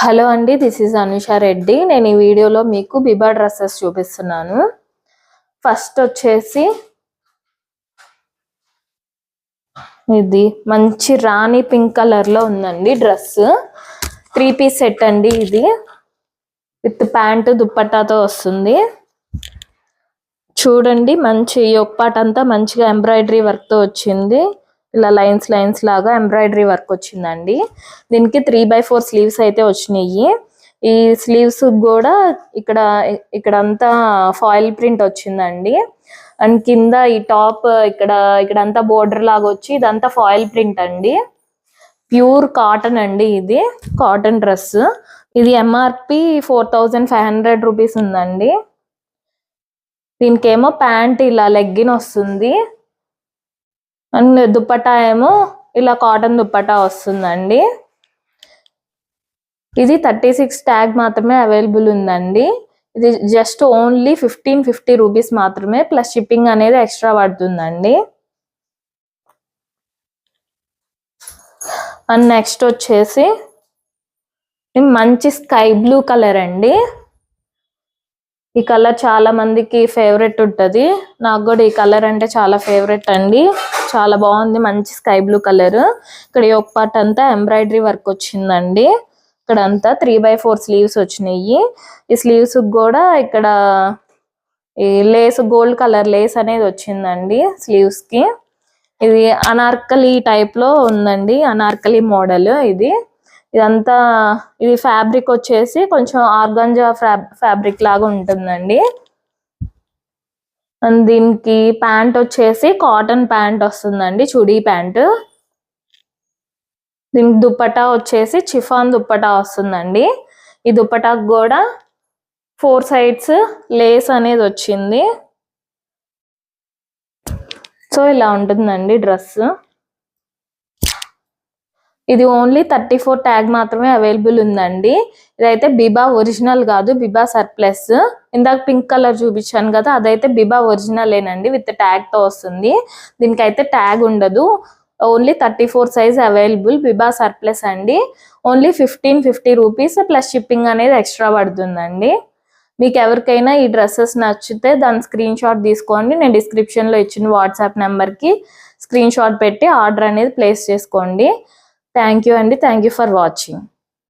Hello అండి, this is Anusha Reddy. నేను ఈ వీడియోలో మీకు బిబా డ్రెస్సెస్ చూపిస్తున్నాను. ఫస్ట్ వచ్చేసి ఇది మంచి రాణి పింక్ కలర్ లో ఉందండి డ్రెస్. 3 పీస్ సెట్ అండి. ఇది విత్ ప్యాంటు దుప్పట్టాతో వస్తుంది. చూడండి, మంచి యొక్పాట్ అంతా మంచిగా ఎంబ్రాయిడరీ వర్క్ తో వచ్చింది. ఇలా లైన్స్ లైన్స్ లాగా ఎంబ్రాయిడరీ వర్క్ వచ్చిందండి. దీనికి 3/4 స్లీవ్స్ అయితే వచ్చినాయి. ఈ స్లీవ్స్ కూడా ఇక్కడంతా ఫాయిల్ ప్రింట్ వచ్చిందండి. అండ్ కింద ఈ టాప్ ఇక్కడంతా బోర్డర్ లాగా వచ్చి ఇదంతా ఫాయిల్ ప్రింట్ అండి. ప్యూర్ కాటన్ అండి. ఇది కాటన్ డ్రెస్. ఇది ఎంఆర్పి 4500 రూపీస్ ఉందండి. దీనికేమో ప్యాంట్ ఇలా లెగ్గిన్ వస్తుంది. అండ్ దుప్పటా ఏమో ఇలా కాటన్ దుప్పటా వస్తుందండి. ఇది 36 ట్యాగ్ మాత్రమే అవైలబుల్ ఉందండి. ఇది జస్ట్ ఓన్లీ 1550 రూపీస్ మాత్రమే, ప్లస్ షిప్పింగ్ అనేది ఎక్స్ట్రా పడుతుందండి. అండ్ నెక్స్ట్ వచ్చేసి మంచి స్కై బ్లూ కలర్ అండి. ఈ కలర్ చాలా మందికి ఫేవరెట్ ఉంటుంది. నాకు కూడా ఈ కలర్ అంటే చాలా ఫేవరెట్ అండి. చాలా బాగుంది, మంచి స్కై బ్లూ కలర్. ఇక్కడ ఒక పార్ట్ అంతా ఎంబ్రాయిడరీ వర్క్ వచ్చిందండి. ఇక్కడ అంతా 3/4 స్లీవ్స్ వచ్చినాయి. ఈ స్లీవ్స్ కూడా ఇక్కడ ఈ లేస్, గోల్డ్ కలర్ లేస్ అనేది వచ్చిందండి స్లీవ్స్ కి. ఇది అనార్కలి టైప్ లో ఉందండి, అనార్కలి మోడల్. ఇదంతా ఇది ఫ్యాబ్రిక్ వచ్చేసి కొంచెం ఆర్గాంజా ఫ్యాబ్రిక్ లాగా ఉంటుందండి. అండ్ దీనికి ప్యాంట్ వచ్చేసి కాటన్ ప్యాంట్ వస్తుందండి, చుడీ ప్యాంట్. దీనికి దుప్పటా వచ్చేసి చిఫాన్ దుప్పటా వస్తుందండి. ఈ దుప్పటాకు కూడా 4 సైడ్స్ లేస్ అనేది వచ్చింది. సో ఇలా ఉంటుందండి డ్రెస్. ఇది ఓన్లీ 34 ట్యాగ్ మాత్రమే అవైలబుల్ ఉందండి. ఇదైతే బిబా ఒరిజినల్ కాదు, బిబా సర్ప్లస్. ఇందాక పింక్ కలర్ చూపించాను కదా, అదైతే బిబా ఒరిజినల్ ఏనండి, విత్ ట్యాగ్ తో వస్తుంది. దీనికైతే ట్యాగ్ ఉండదు. Only 34 size available, Biba surplus అండి. ఓన్లీ 1550 రూపీస్ ప్లస్ షిప్పింగ్ అనేది ఎక్స్ట్రా పడుతుందండి. మీకు ఎవరికైనా ఈ డ్రెస్సెస్ నచ్చితే దాని స్క్రీన్ షాట్ తీసుకోండి. నేను డిస్క్రిప్షన్లో ఇచ్చిన వాట్సాప్ నెంబర్కి స్క్రీన్ షాట్ పెట్టి ఆర్డర్ అనేది ప్లేస్ చేసుకోండి. థ్యాంక్ యూ అండి. Thank you for watching.